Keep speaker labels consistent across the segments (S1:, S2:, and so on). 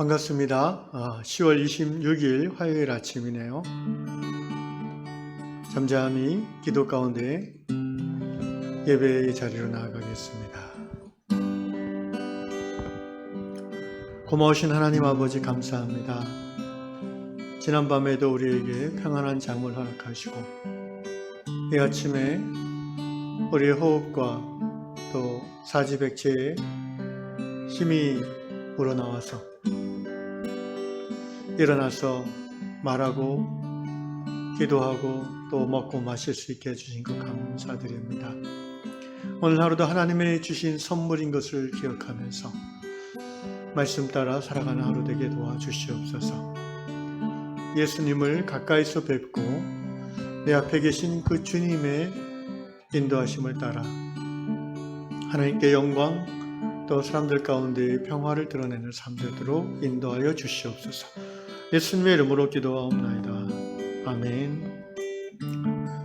S1: 반갑습니다. 10월 26일 화요일 아침이네요. 잠잠히 기도 가운데 예배의 자리로 나아가겠습니다. 고마우신 하나님 아버지 감사합니다. 지난밤에도 우리에게 평안한 잠을 허락하시고 이 아침에 우리의 호흡과 또 사지백체에 힘이 우러나와서 일어나서 말하고 기도하고 또 먹고 마실 수 있게 해주신 것 감사드립니다. 오늘 하루도 하나님의 주신 선물인 것을 기억하면서 말씀 따라 살아가는 하루 되게 도와주시옵소서. 예수님을 가까이서 뵙고 내 앞에 계신 그 주님의 인도하심을 따라 하나님께 영광 또 사람들 가운데 평화를 드러내는 삶 되도록 인도하여 주시옵소서. 예수님의 이름으로 기도하옵나이다. 아멘.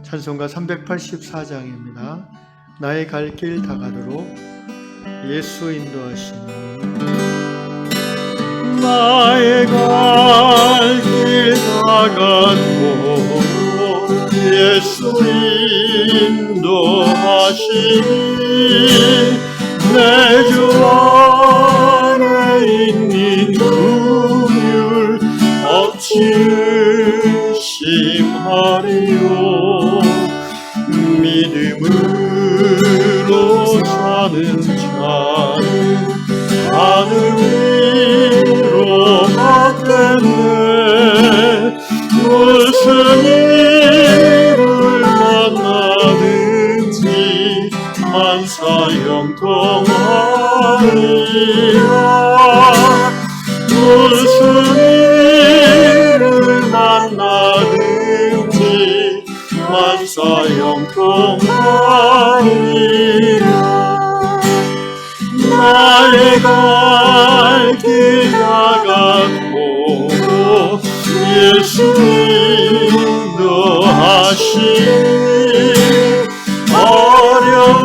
S1: 찬송가 384장입니다. 나의 갈 길 다가도록 예수 인도하시니 나의 갈 길 다가도록 예수 인도하시니 내 주 안에 있는 긍휼 어찌 의심하리요. 믿음으로 사는 자는 하늘 위로 받겠네. 무슨 일을 만나든지 만사형통하리라. 무슨 일을 만나든지 만사형통하리라. 나의 갈 길 다가고 예수 인도하시니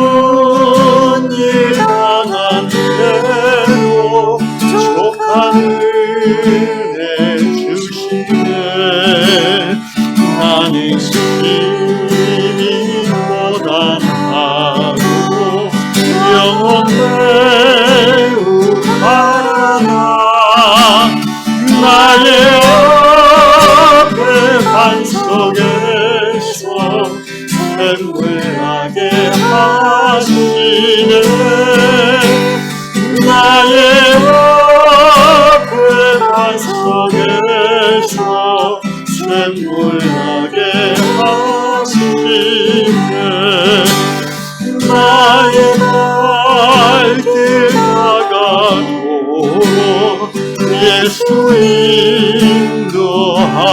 S1: 어려운 일 당한 대로 족한 은혜 주시네. 나는 힘이 고단하고 영혼 매우 가난하. 나의 앞에 반석에서 샘물나게 하시네. 나의 앞에 반석에서 샘물나게 하시네. 나의 갈 길 다가도록 예수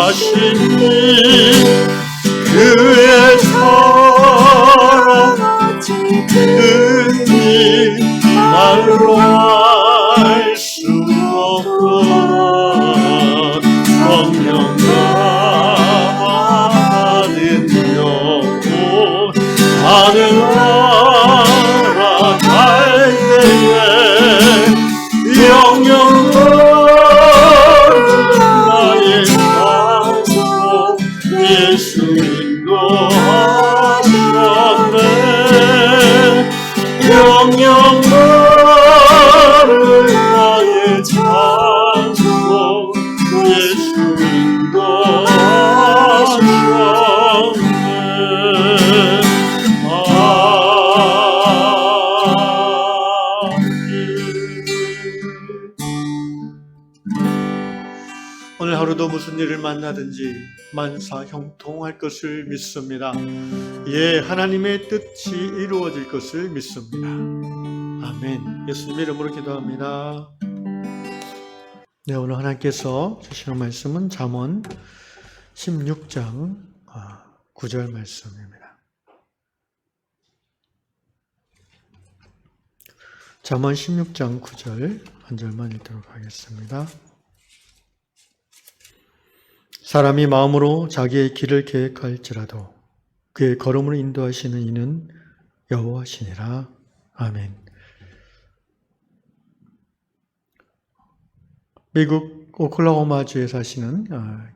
S1: 인도하시니 그의 사랑 듣니 말로 알 수 없도다. 성령 나는 영혼 하늘 나라 갈 때에 영영 나의 장소 예수 인도하셨네. 영영 나의 장소 예수 인도하셨네. 오늘 하루도 무슨 일을 만나든지 만사형통할 것을 믿습니다. 예, 하나님의 뜻이 이루어질 것을 믿습니다. 아멘. 예수님의 이름으로 기도합니다. 네, 오늘 하나님께서 주시는 말씀은 잠언 16장 9절 말씀입니다. 잠언 16장 9절 한 절만 읽도록 하겠습니다. 사람이 마음으로 자기의 길을 계획할지라도 그의 걸음을 인도하시는 이는 여호와시니라. 아멘. 미국 오클라호마주에 사시는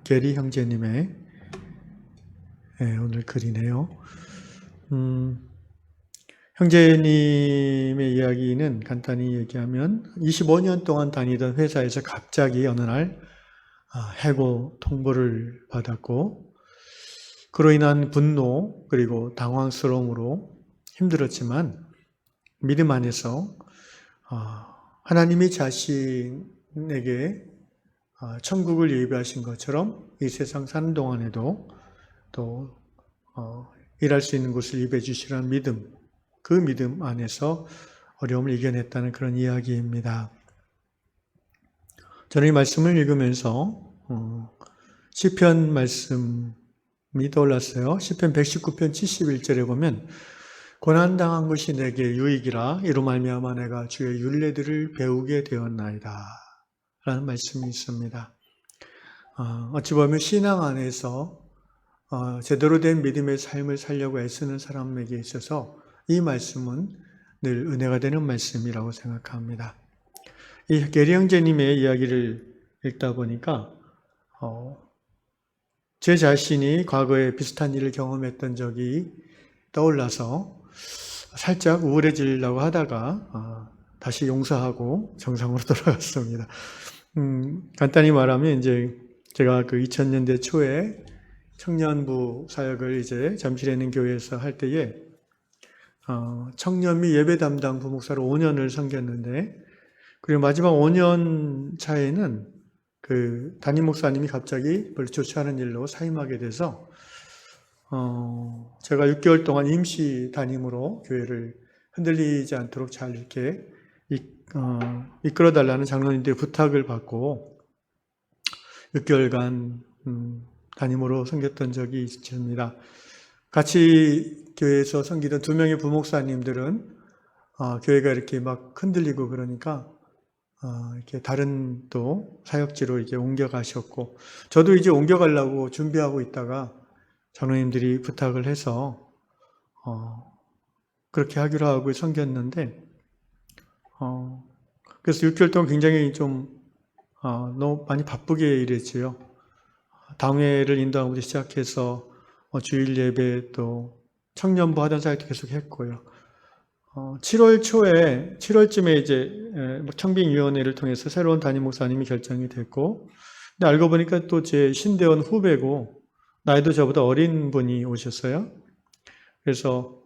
S1: 게리 형제님의 오늘 글이네요. 형제님의 이야기는 간단히 얘기하면 25년 동안 다니던 회사에서 갑자기 어느 날 해고 통보를 받았고 그로 인한 분노 그리고 당황스러움으로 힘들었지만 믿음 안에서 하나님이 자신에게 천국을 예비하신 것처럼 이 세상 사는 동안에도 또 일할 수 있는 곳을 예비해 주시라는 믿음, 그 믿음 안에서 어려움을 이겨냈다는 그런 이야기입니다. 저는 이 말씀을 읽으면서 시편 말씀이 떠올랐어요. 시편 119편 71절에 보면 고난당한 것이 내게 유익이라 이로 말미암아 내가 주의 율례들을 배우게 되었나이다 라는 말씀이 있습니다. 어찌 보면 신앙 안에서 제대로 된 믿음의 삶을 살려고 애쓰는 사람에게 있어서 이 말씀은 늘 은혜가 되는 말씀이라고 생각합니다. 이 게리 형제님의 이야기를 읽다 보니까 제 자신이 과거에 비슷한 일을 경험했던 적이 떠올라서 살짝 우울해지려고 하다가 다시 용서하고 정상으로 돌아갔습니다. 간단히 말하면 이제 제가 그 2000년대 초에 청년부 사역을 이제 잠실에 있는 교회에서 할 때에 청년 및 예배 담당 부목사로 5년을 섬겼는데 그리고 마지막 5년 차에는 그 담임 목사님이 갑자기 별로 좋지 않은 일로 사임하게 돼서 제가 6개월 동안 임시 담임으로 교회를 흔들리지 않도록 잘 이렇게 이끌어달라는 장로님들의 부탁을 받고 6개월간 담임으로 섬겼던 적이 있습니다. 같이 교회에서 섬기던 2명의 부목사님들은 교회가 이렇게 막 흔들리고 그러니까 이렇게 다른 또 사역지로 이제 옮겨가셨고 저도 이제 옮겨가려고 준비하고 있다가 장로님들이 부탁을 해서 그렇게 하기로 하고 섬겼는데 그래서 6개월 동안 굉장히 좀 너무 많이 바쁘게 일했지요. 당회를 인도하고부터 시작해서 주일 예배 또 청년부 하던 사역도 계속 했고요. 7월 초에 7월쯤에 이제 청빙위원회를 통해서 새로운 담임 목사님이 결정이 됐고 근데 알고 보니까 또 제 신대원 후배고 나이도 저보다 어린 분이 오셨어요. 그래서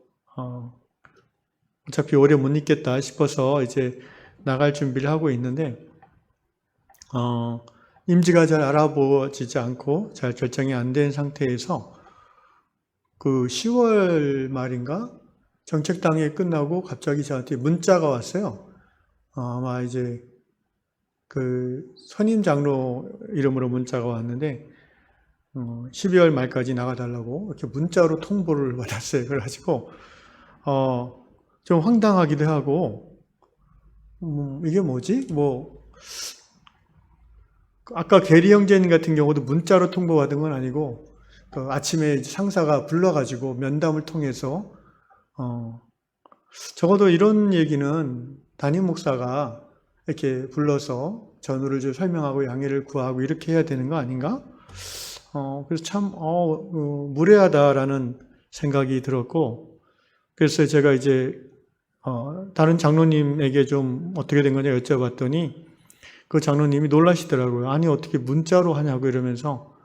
S1: 어차피 오래 못 있겠다 싶어서 이제 나갈 준비를 하고 있는데 임지가 잘 알아보지지 않고 잘 결정이 안 된 상태에서 그 10월 말인가 정책당회 끝나고 갑자기 저한테 문자가 왔어요. 아마 이제 그 선임 장로 이름으로 문자가 왔는데 12월 말까지 나가달라고 이렇게 문자로 통보를 받았어요. 그래가지고 좀 황당하기도 하고 이게 뭐지? 뭐 아까 게리 형제님 같은 경우도 문자로 통보받은 건 아니고 그 아침에 상사가 불러가지고 면담을 통해서 적어도 이런 얘기는 담임 목사가 이렇게 불러서 전우를 좀 설명하고 양해를 구하고 이렇게 해야 되는 거 아닌가? 그래서 참 무례하다라는 생각이 들었고 그래서 제가 이제 다른 장로님에게 좀 어떻게 된 거냐 여쭤봤더니 그 장로님이 놀라시더라고요. 아니 어떻게 문자로 하냐고 이러면서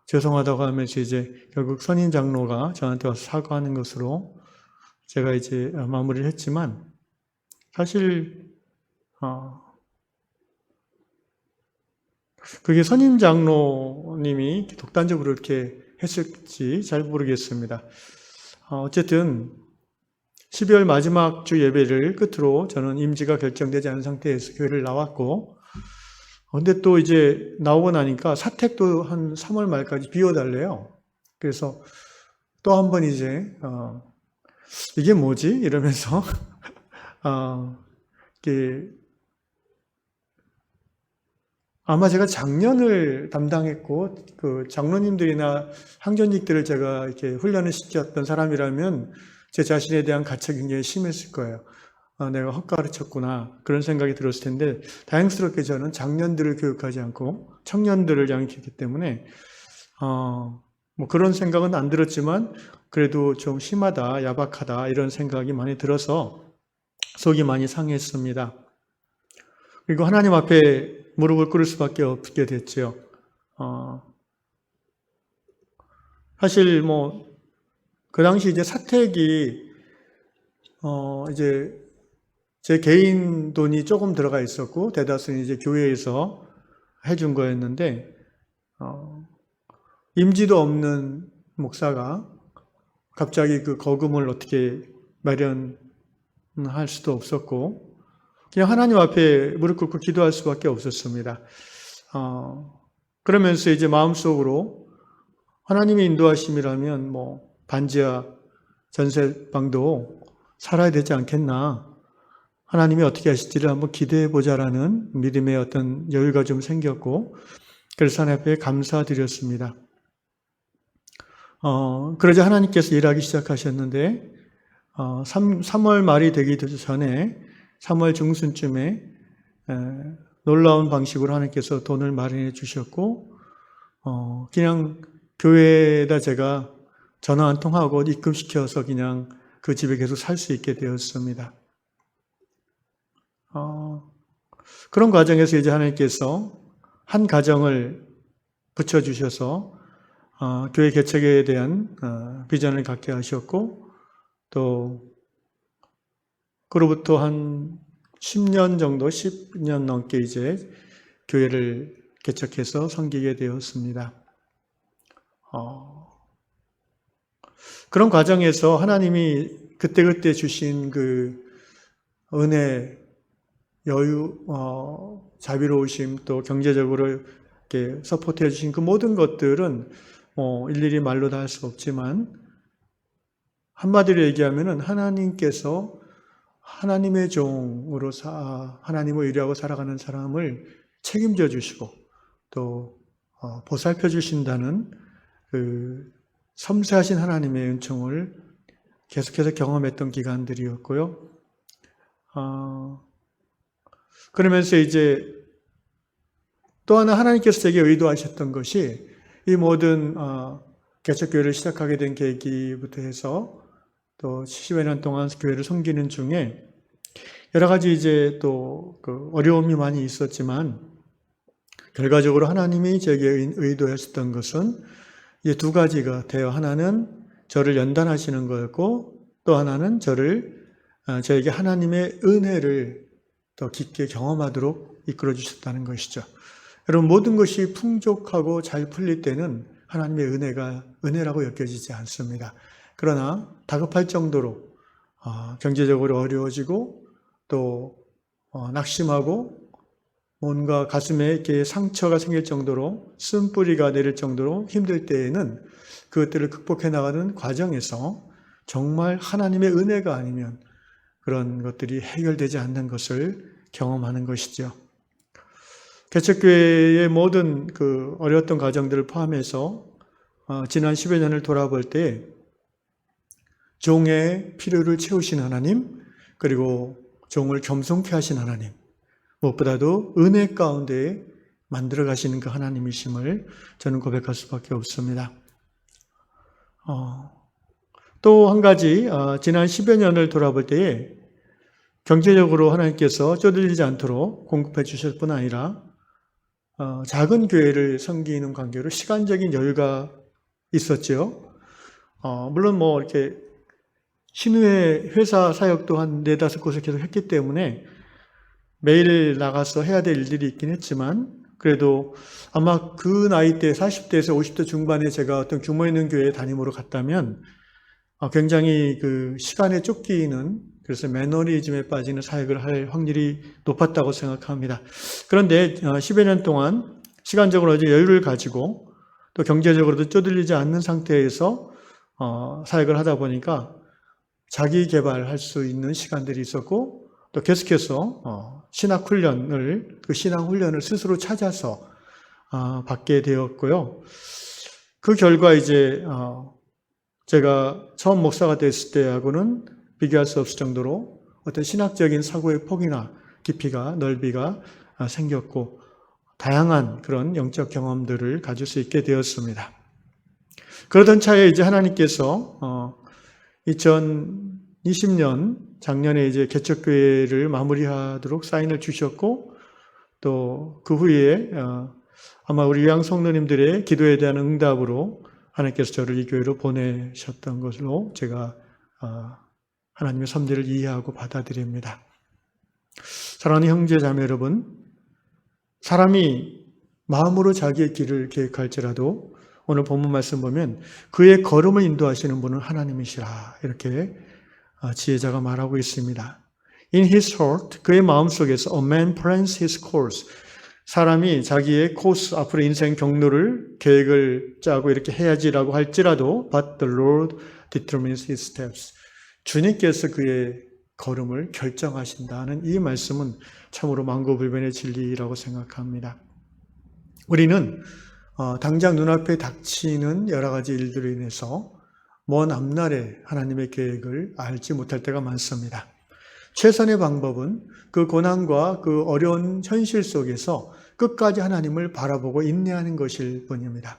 S1: 죄송하다고 하면서 이제 결국 선임 장로가 저한테 와서 사과하는 것으로 제가 이제 마무리를 했지만 사실 그게 선임 장로님이 독단적으로 이렇게 했을지 잘 모르겠습니다. 어쨌든 12월 마지막 주 예배를 끝으로 저는 임지가 결정되지 않은 상태에서 교회를 나왔고 근데 또 이제 나오고 나니까 사택도 한 3월 말까지 비워달래요. 그래서 또 한 번 이제 이게 뭐지? 이러면서 이게 아마 제가 작년을 담당했고 그 장로님들이나 항전직들을 제가 이렇게 훈련을 시켰던 사람이라면 제 자신에 대한 가책이 굉장히 심했을 거예요. 내가 헛가르쳤구나 그런 생각이 들었을 텐데 다행스럽게 저는 장년들을 교육하지 않고 청년들을 양육했기 때문에 뭐 그런 생각은 안 들었지만 그래도 좀 심하다, 야박하다 이런 생각이 많이 들어서 속이 많이 상했습니다. 그리고 하나님 앞에 무릎을 꿇을 수밖에 없게 됐죠. 사실 뭐 그 당시 이제 사택이 이제 제 개인 돈이 조금 들어가 있었고 대다수는 이제 교회에서 해준 거였는데 임지도 없는 목사가 갑자기 그 거금을 어떻게 마련할 수도 없었고 그냥 하나님 앞에 무릎 꿇고 기도할 수밖에 없었습니다. 그러면서 이제 마음속으로 하나님의 인도하심이라면 뭐 반지하 전세방도 살아야 되지 않겠나, 하나님이 어떻게 하실지를 한번 기대해 보자라는 믿음의 어떤 여유가 좀 생겼고 그래서 하나님 앞에 감사드렸습니다. 그러자 하나님께서 일하기 시작하셨는데 3월 말이 되기 전에 3월 중순쯤에 놀라운 방식으로 하나님께서 돈을 마련해 주셨고 그냥 교회에다 제가 전화 한 통하고 입금시켜서 그냥 그 집에 계속 살 수 있게 되었습니다. 그런 과정에서 이제 하나님께서 한 가정을 붙여주셔서 교회 개척에 대한 비전을 갖게 하셨고 또 그로부터 한 10년 정도, 10년 넘게 이제 교회를 개척해서 섬기게 되었습니다. 그런 과정에서 하나님이 그때그때 주신 그 은혜, 여유, 자비로우심, 또 경제적으로 이렇게 서포트해 주신 그 모든 것들은 일일이 말로 다 할 수 없지만 한마디로 얘기하면은 하나님께서 하나님의 종으로 하나님을 의뢰하고 살아가는 사람을 책임져 주시고 또 보살펴 주신다는 그 섬세하신 하나님의 은총을 계속해서 경험했던 기간들이었고요. 그러면서 이제 또 하나 하나님께서 제게 의도하셨던 것이 이 모든 개척교회를 시작하게 된 계기부터 해서 또 70여 년 동안 교회를 섬기는 중에 여러 가지 이제 또 그 어려움이 많이 있었지만 결과적으로 하나님이 제게 의도하셨던 것은 이제 두 가지가 돼요. 하나는 저를 연단하시는 거였고 또 하나는 저에게 하나님의 은혜를 더 깊게 경험하도록 이끌어 주셨다는 것이죠. 여러분 모든 것이 풍족하고 잘 풀릴 때는 하나님의 은혜라고 여겨지지 않습니다. 그러나 다급할 정도로 경제적으로 어려워지고 또 낙심하고 뭔가 가슴에 이렇게 상처가 생길 정도로 쓴뿌리가 내릴 정도로 힘들 때에는 그것들을 극복해 나가는 과정에서 정말 하나님의 은혜가 아니면 그런 것들이 해결되지 않는 것을 경험하는 것이죠. 개척교회의 모든 그 어려웠던 과정들을 포함해서 지난 10여 년을 돌아볼 때 종의 필요를 채우신 하나님, 그리고 종을 겸손케 하신 하나님, 무엇보다도 은혜 가운데 만들어 가시는 그 하나님이심을 저는 고백할 수밖에 없습니다. 또 한 가지, 지난 10여 년을 돌아볼 때에 경제적으로 하나님께서 쪼들리지 않도록 공급해 주실 뿐 아니라 작은 교회를 섬기는 관계로 시간적인 여유가 있었죠. 물론 뭐 이렇게 신우회 회사 사역도 한 4-5곳을 계속 했기 때문에 매일 나가서 해야 될 일들이 있긴 했지만 그래도 아마 그 나이 때 40대에서 50대 중반에 제가 어떤 규모 있는 교회에 담임으로 갔다면 굉장히 그 시간에 쫓기는, 그래서 매너리즘에 빠지는 사역을 할 확률이 높았다고 생각합니다. 그런데 10여 년 동안 시간적으로 아주 여유를 가지고 또 경제적으로도 쪼들리지 않는 상태에서 사역을 하다 보니까 자기 개발할 수 있는 시간들이 있었고 또 계속해서 그 신앙 훈련을 스스로 찾아서 받게 되었고요. 그 결과 이제 제가 처음 목사가 됐을 때하고는 비교할 수 없을 정도로 어떤 신학적인 사고의 폭이나 깊이가, 넓이가 생겼고 다양한 그런 영적 경험들을 가질 수 있게 되었습니다. 그러던 차에 이제 하나님께서 2020년 작년에 이제 개척교회를 마무리하도록 사인을 주셨고 또 그 후에 아마 우리 요양 성도님들의 기도에 대한 응답으로 하나님께서 저를 이 교회로 보내셨던 것으로 제가 하나님의 섭리를 이해하고 받아들입니다. 사랑하는 형제 자매 여러분, 사람이 마음으로 자기의 길을 계획할지라도 오늘 본문 말씀 보면 그의 걸음을 인도하시는 분은 하나님이시라 이렇게 지혜자가 말하고 있습니다. In his heart, 그의 마음속에서 a man plans his course. 사람이 자기의 코스, 앞으로 인생 경로를 계획을 짜고 이렇게 해야지라고 할지라도 but the Lord determines his steps. 주님께서 그의 걸음을 결정하신다는 이 말씀은 참으로 만고불변의 진리라고 생각합니다. 우리는 당장 눈앞에 닥치는 여러 가지 일들로 인해서 먼 앞날에 하나님의 계획을 알지 못할 때가 많습니다. 최선의 방법은 그 고난과 그 어려운 현실 속에서 끝까지 하나님을 바라보고 인내하는 것일 뿐입니다.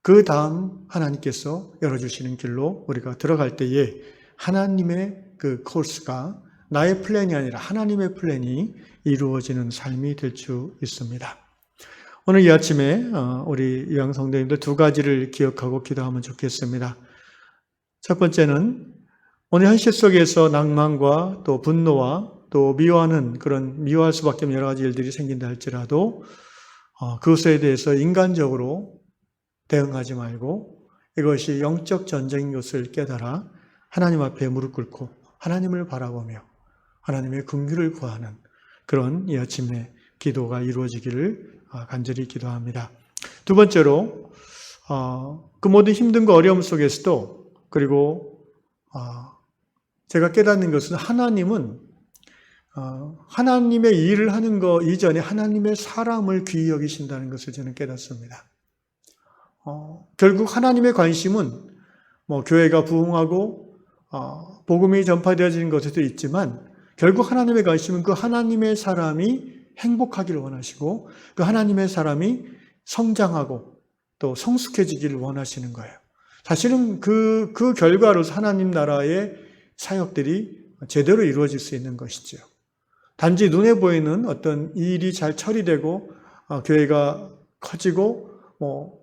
S1: 그 다음 하나님께서 열어주시는 길로 우리가 들어갈 때에 하나님의 그 코스가 나의 플랜이 아니라 하나님의 플랜이 이루어지는 삶이 될 수 있습니다. 오늘 이 아침에 우리 요양 성도님들 두 가지를 기억하고 기도하면 좋겠습니다. 첫 번째는 오늘 현실 속에서 낭만과 또 분노와 또 미워할 수밖에 없는 여러 가지 일들이 생긴다 할지라도 그것에 대해서 인간적으로 대응하지 말고 이것이 영적 전쟁인 것을 깨달아 하나님 앞에 무릎 꿇고 하나님을 바라보며 하나님의 긍휼을 구하는 그런 이 아침에 기도가 이루어지기를 간절히 기도합니다. 두 번째로 그 모든 힘든과 어려움 속에서도 그리고 제가 깨닫는 것은 하나님은 하나님의 일을 하는 것 이전에 하나님의 사람을 귀히 여기신다는 것을 저는 깨닫습니다. 결국 하나님의 관심은 교회가 부흥하고 복음이 전파되어지는 것에도 있지만 결국 하나님의 관심은 그 하나님의 사람이 행복하기를 원하시고 그 하나님의 사람이 성장하고 또 성숙해지기를 원하시는 거예요. 사실은 그 결과로서 하나님 나라의 사역들이 제대로 이루어질 수 있는 것이죠. 단지 눈에 보이는 어떤 일이 잘 처리되고 교회가 커지고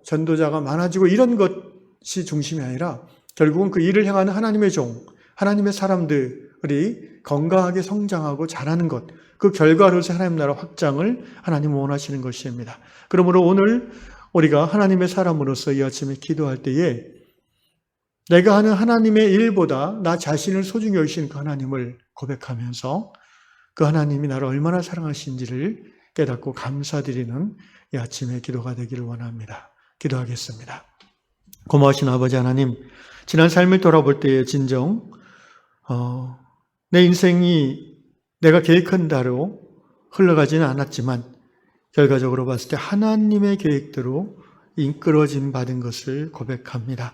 S1: 전도자가 많아지고 이런 것이 중심이 아니라 결국은 그 일을 행하는 하나님의 종, 하나님의 사람들이 건강하게 성장하고 자라는 것, 그 결과로서 하나님 나라 확장을 하나님 원하시는 것입니다. 그러므로 오늘 우리가 하나님의 사람으로서 이 아침에 기도할 때에 내가 하는 하나님의 일보다 나 자신을 소중히 여기시는 그 하나님을 고백하면서 그 하나님이 나를 얼마나 사랑하신지를 깨닫고 감사드리는 이 아침의 기도가 되기를 원합니다. 기도하겠습니다. 고마우신 아버지 하나님, 지난 삶을 돌아볼 때에 진정 내 인생이 내가 계획한 대로 흘러가지는 않았지만 결과적으로 봤을 때 하나님의 계획대로 이끌어진 받은 것을 고백합니다.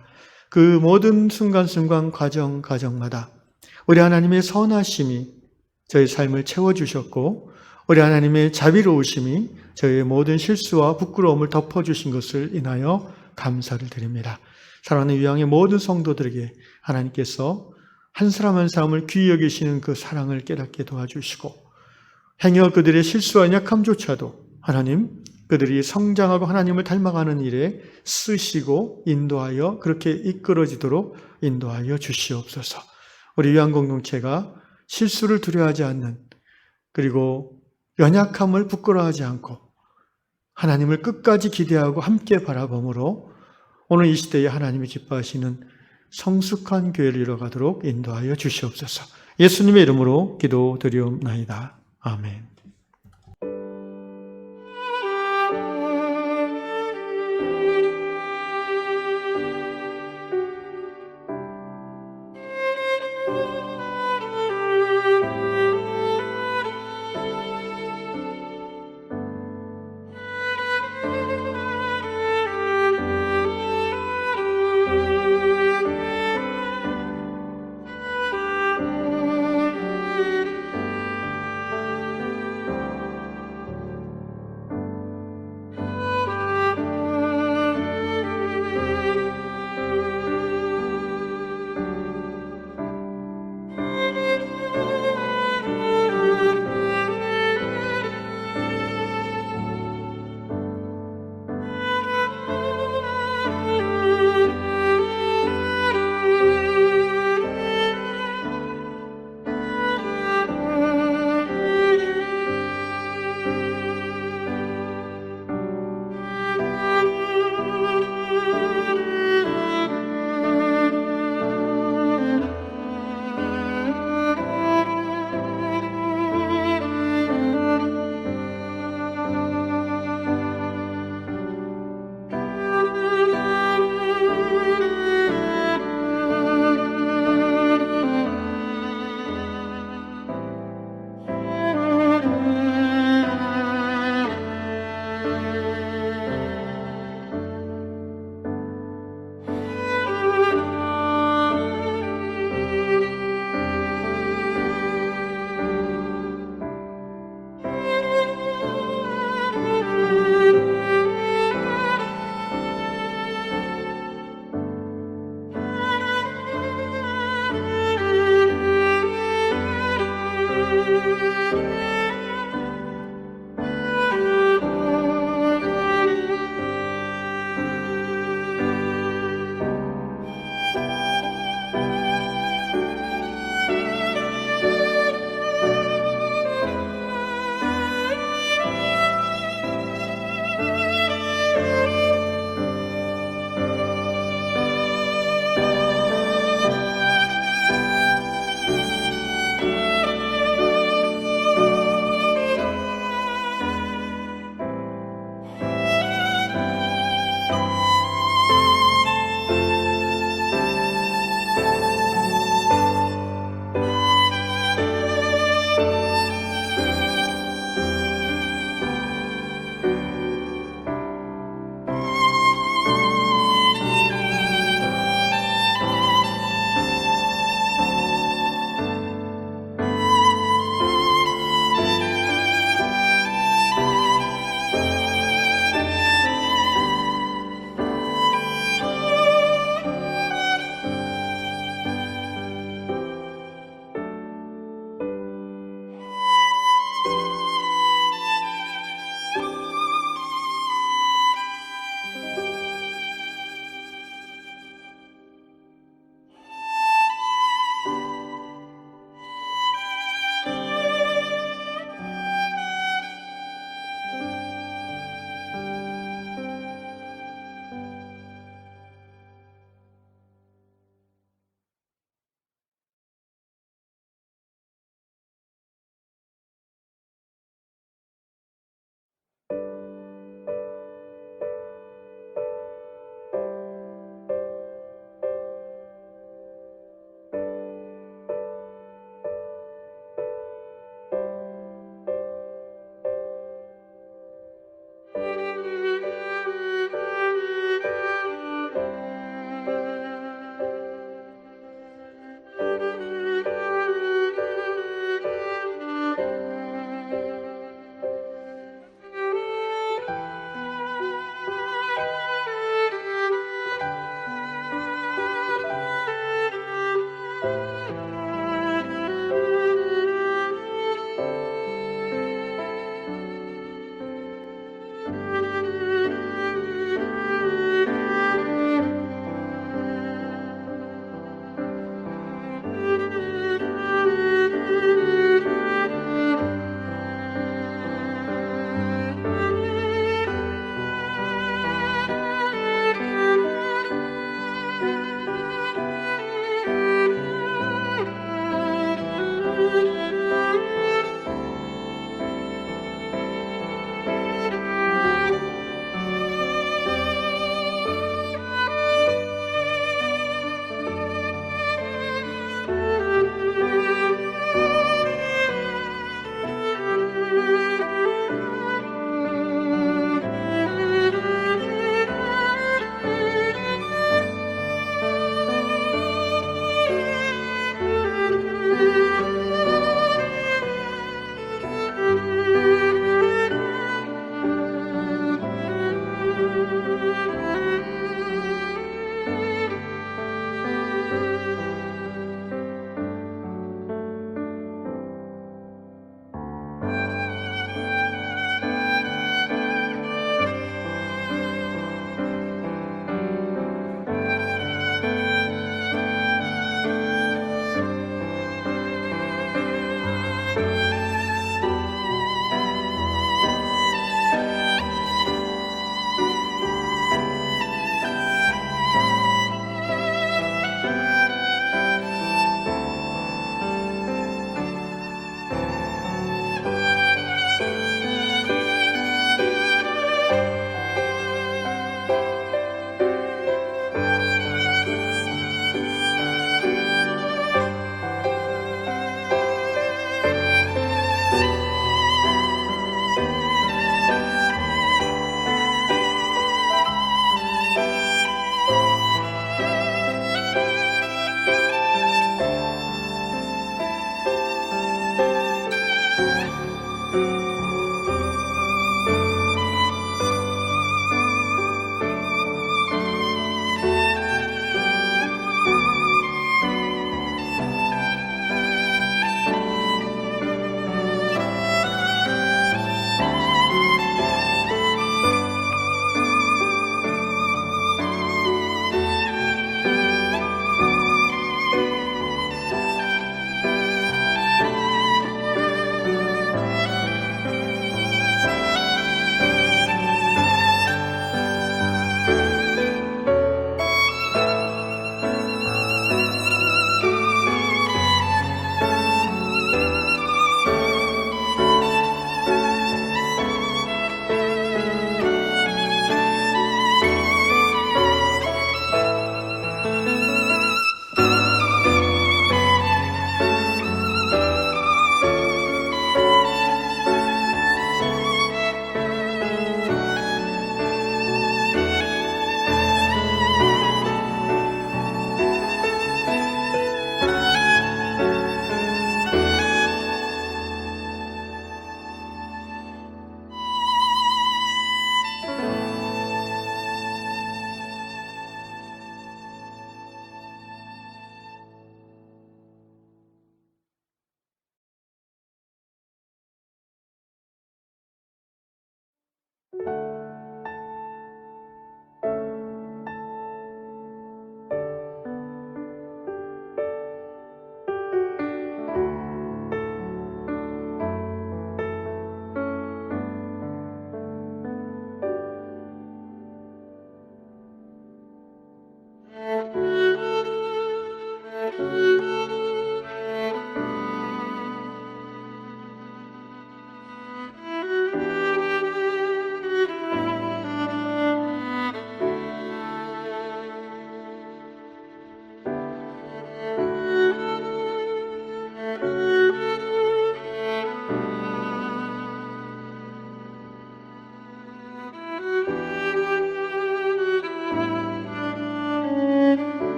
S1: 그 모든 순간순간 과정마다 우리 하나님의 선하심이 저희 삶을 채워주셨고 우리 하나님의 자비로우심이 저희의 모든 실수와 부끄러움을 덮어주신 것을 인하여 감사를 드립니다. 사랑하는 유양의 모든 성도들에게 하나님께서 한 사람 한 사람을 귀히 여기시는 그 사랑을 깨닫게 도와주시고 행여 그들의 실수와 약함조차도 하나님 그들이 성장하고 하나님을 닮아가는 일에 쓰시고 인도하여 그렇게 이끌어지도록 인도하여 주시옵소서. 우리 유양 공동체가 실수를 두려워하지 않는 그리고 연약함을 부끄러워하지 않고 하나님을 끝까지 기대하고 함께 바라봄으로 오늘 이 시대에 하나님이 기뻐하시는 성숙한 교회를 이뤄가도록 인도하여 주시옵소서. 예수님의 이름으로 기도드리옵나이다. 아멘.